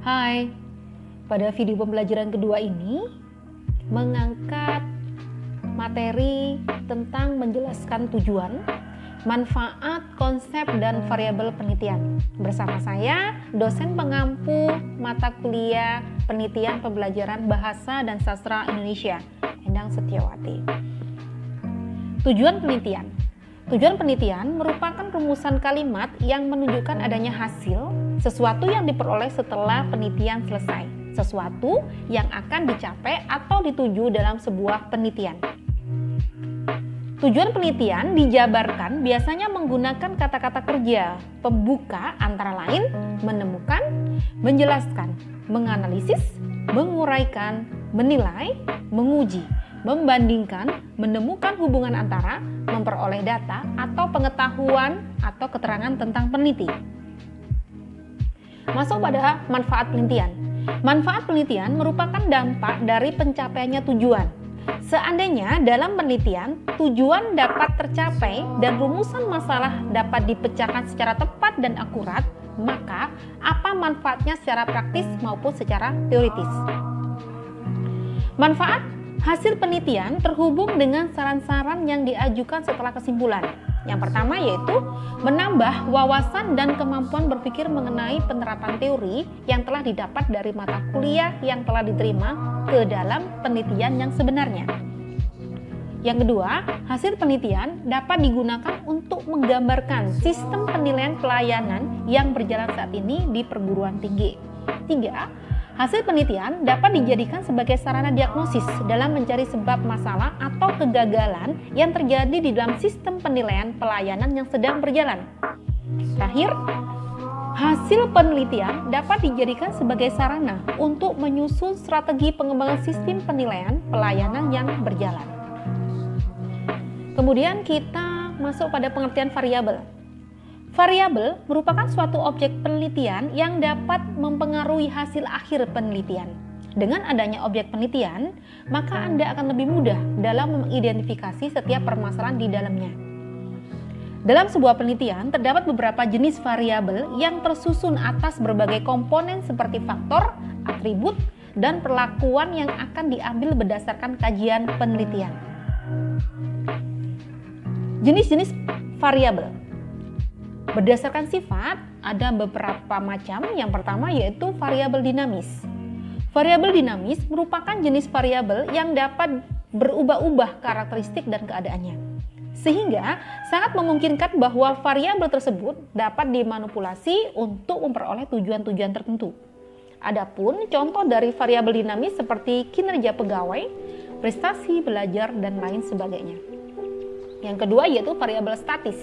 Hai, pada video pembelajaran kedua ini mengangkat materi tentang menjelaskan tujuan, manfaat, konsep, dan variabel penelitian. Bersama saya, dosen pengampu mata kuliah penelitian pembelajaran Bahasa dan Sastra Indonesia, Endang Setiawati. Tujuan penelitian. Tujuan penelitian merupakan rumusan kalimat yang menunjukkan adanya hasil, sesuatu yang diperoleh setelah penelitian selesai, sesuatu yang akan dicapai atau dituju dalam sebuah penelitian. Tujuan penelitian dijabarkan biasanya menggunakan kata-kata kerja pembuka antara lain menemukan, menjelaskan, menganalisis, menguraikan, menilai, menguji, membandingkan, menemukan hubungan antara, memperoleh data atau pengetahuan atau keterangan tentang peneliti. Masuk pada manfaat penelitian. Manfaat penelitian merupakan dampak dari pencapaiannya tujuan. Seandainya dalam penelitian tujuan dapat tercapai dan rumusan masalah dapat dipecahkan secara tepat dan akurat, maka apa manfaatnya secara praktis maupun secara teoritis? Manfaat hasil penelitian terhubung dengan saran-saran yang diajukan setelah kesimpulan. Yang pertama yaitu menambah wawasan dan kemampuan berpikir mengenai penerapan teori yang telah didapat dari mata kuliah yang telah diterima ke dalam penelitian yang sebenarnya. Yang kedua, hasil penelitian dapat digunakan untuk menggambarkan sistem penilaian pelayanan yang berjalan saat ini di perguruan tinggi. Tiga, hasil penelitian dapat dijadikan sebagai sarana diagnosis dalam mencari sebab masalah atau kegagalan yang terjadi di dalam sistem penilaian pelayanan yang sedang berjalan. Terakhir, hasil penelitian dapat dijadikan sebagai sarana untuk menyusun strategi pengembangan sistem penilaian pelayanan yang berjalan. Kemudian kita masuk pada pengertian variabel. Variabel merupakan suatu objek penelitian yang dapat mempengaruhi hasil akhir penelitian. Dengan adanya objek penelitian, maka Anda akan lebih mudah dalam mengidentifikasi setiap permasalahan di dalamnya. Dalam sebuah penelitian, terdapat beberapa jenis variabel yang tersusun atas berbagai komponen seperti faktor, atribut, dan perlakuan yang akan diambil berdasarkan kajian penelitian. Jenis-jenis variabel. Berdasarkan sifat, ada beberapa macam. Yang pertama yaitu variabel dinamis. Variabel dinamis merupakan jenis variabel yang dapat berubah-ubah karakteristik dan keadaannya. Sehingga sangat memungkinkan bahwa variabel tersebut dapat dimanipulasi untuk memperoleh tujuan-tujuan tertentu. Adapun contoh dari variabel dinamis seperti kinerja pegawai, prestasi belajar, dan lain sebagainya. Yang kedua yaitu variabel statis.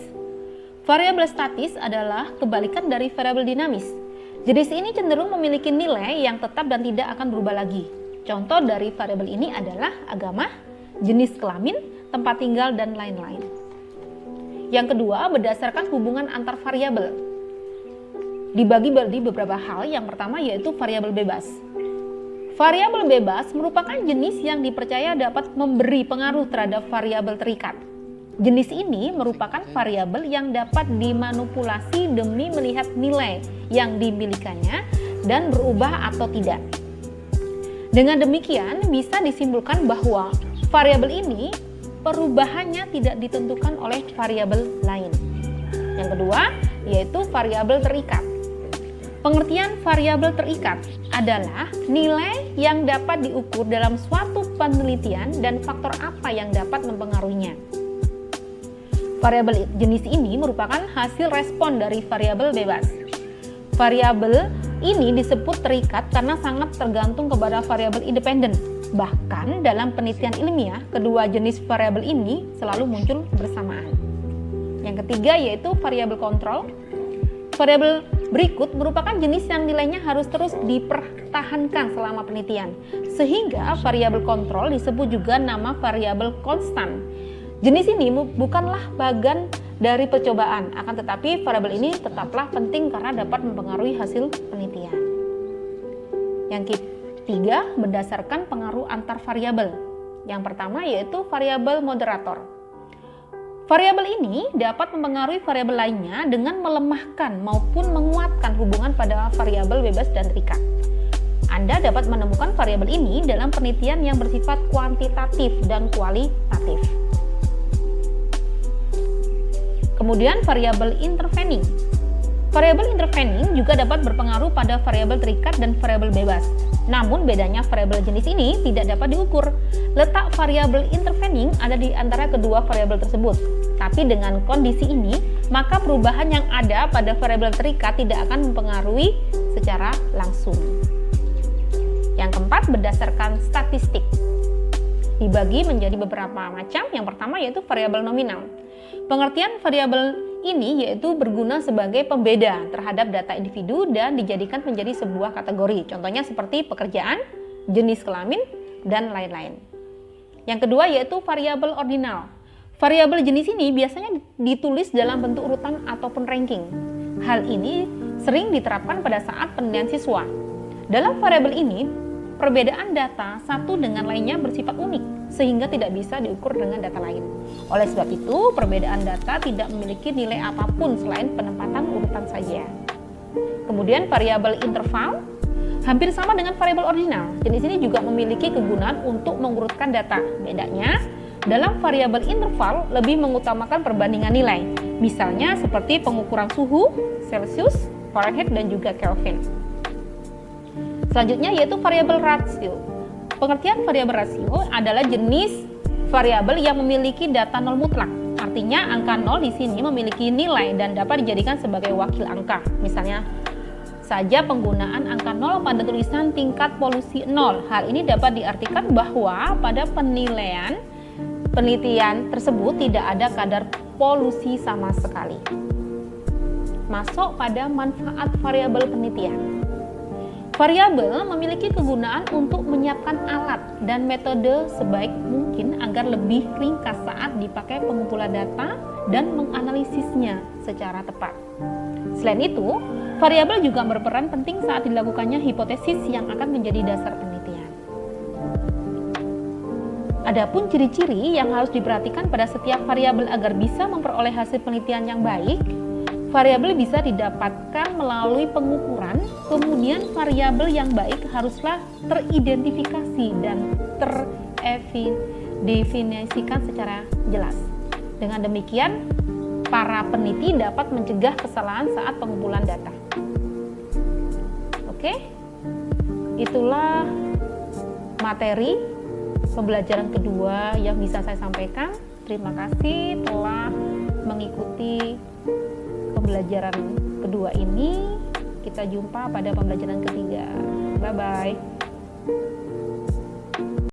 Variabel statis adalah kebalikan dari variabel dinamis. Jenis ini cenderung memiliki nilai yang tetap dan tidak akan berubah lagi. Contoh dari variabel ini adalah agama, jenis kelamin, tempat tinggal, dan lain-lain. Yang kedua, berdasarkan hubungan antar variabel. Dibagi di beberapa hal. Yang pertama yaitu variabel bebas. Variabel bebas merupakan jenis yang dipercaya dapat memberi pengaruh terhadap variabel terikat. Jenis ini merupakan variabel yang dapat dimanipulasi demi melihat nilai yang dimilikannya dan berubah atau tidak. Dengan demikian, bisa disimpulkan bahwa variabel ini perubahannya tidak ditentukan oleh variabel lain. Yang kedua, yaitu variabel terikat. Pengertian variabel terikat adalah nilai yang dapat diukur dalam suatu penelitian dan faktor apa yang dapat mempengaruhinya. Variabel jenis ini merupakan hasil respon dari variabel bebas. Variabel ini disebut terikat karena sangat tergantung kepada variabel independen. Bahkan dalam penelitian ilmiah, kedua jenis variabel ini selalu muncul bersamaan. Yang ketiga yaitu variabel kontrol. Variabel berikut merupakan jenis yang nilainya harus terus dipertahankan selama penelitian. Sehingga variabel kontrol disebut juga nama variabel konstan. Jenis ini bukanlah bagian dari percobaan, akan tetapi variabel ini tetaplah penting karena dapat mempengaruhi hasil penelitian. Yang ketiga, berdasarkan pengaruh antar variabel. Yang pertama yaitu variabel moderator. Variabel ini dapat mempengaruhi variabel lainnya dengan melemahkan maupun menguatkan hubungan pada variabel bebas dan terikat. Anda dapat menemukan variabel ini dalam penelitian yang bersifat kuantitatif dan kualitatif. Kemudian variabel intervening. Variabel intervening juga dapat berpengaruh pada variabel terikat dan variabel bebas. Namun bedanya variabel jenis ini tidak dapat diukur. Letak variabel intervening ada di antara kedua variabel tersebut. Tapi dengan kondisi ini, maka perubahan yang ada pada variabel terikat tidak akan mempengaruhi secara langsung. Yang keempat, berdasarkan statistik. Dibagi menjadi beberapa macam. Yang pertama yaitu variabel nominal. Pengertian variabel ini yaitu berguna sebagai pembeda terhadap data individu dan dijadikan menjadi sebuah kategori. Contohnya seperti pekerjaan, jenis kelamin, dan lain-lain. Yang kedua yaitu variabel ordinal. Variabel jenis ini biasanya ditulis dalam bentuk urutan ataupun ranking. Hal ini sering diterapkan pada saat penilaian siswa. Dalam variabel ini, perbedaan data satu dengan lainnya bersifat unik, sehingga tidak bisa diukur dengan data lain. Oleh sebab itu, perbedaan data tidak memiliki nilai apapun selain penempatan urutan saja. Kemudian variabel interval, hampir sama dengan variabel ordinal. Jenis ini juga memiliki kegunaan untuk mengurutkan data. Bedanya, dalam variabel interval lebih mengutamakan perbandingan nilai. Misalnya seperti pengukuran suhu, Celsius, Fahrenheit, dan juga Kelvin. Selanjutnya yaitu variabel rasio. Pengertian variabel rasio adalah jenis variabel yang memiliki data nol mutlak. Artinya angka 0 di sini memiliki nilai dan dapat dijadikan sebagai wakil angka. Misalnya saja penggunaan angka 0 pada tulisan tingkat polusi 0. Hal ini dapat diartikan bahwa pada penelitian tersebut tidak ada kadar polusi sama sekali. Masuk pada manfaat variabel penelitian. Variabel memiliki kegunaan untuk menyiapkan alat dan metode sebaik mungkin agar lebih ringkas saat dipakai pengumpulan data dan menganalisisnya secara tepat. Selain itu, variabel juga berperan penting saat dilakukannya hipotesis yang akan menjadi dasar penelitian. Adapun ciri-ciri yang harus diperhatikan pada setiap variabel agar bisa memperoleh hasil penelitian yang baik. Variabel bisa didapatkan melalui pengukuran, kemudian variabel yang baik haruslah teridentifikasi dan terdefinisikan secara jelas. Dengan demikian, para peneliti dapat mencegah kesalahan saat pengumpulan data. Oke, itulah materi pembelajaran kedua yang bisa saya sampaikan. Terima kasih telah mengikuti pembelajaran kedua ini. Kita jumpa pada pembelajaran ketiga. Bye-bye.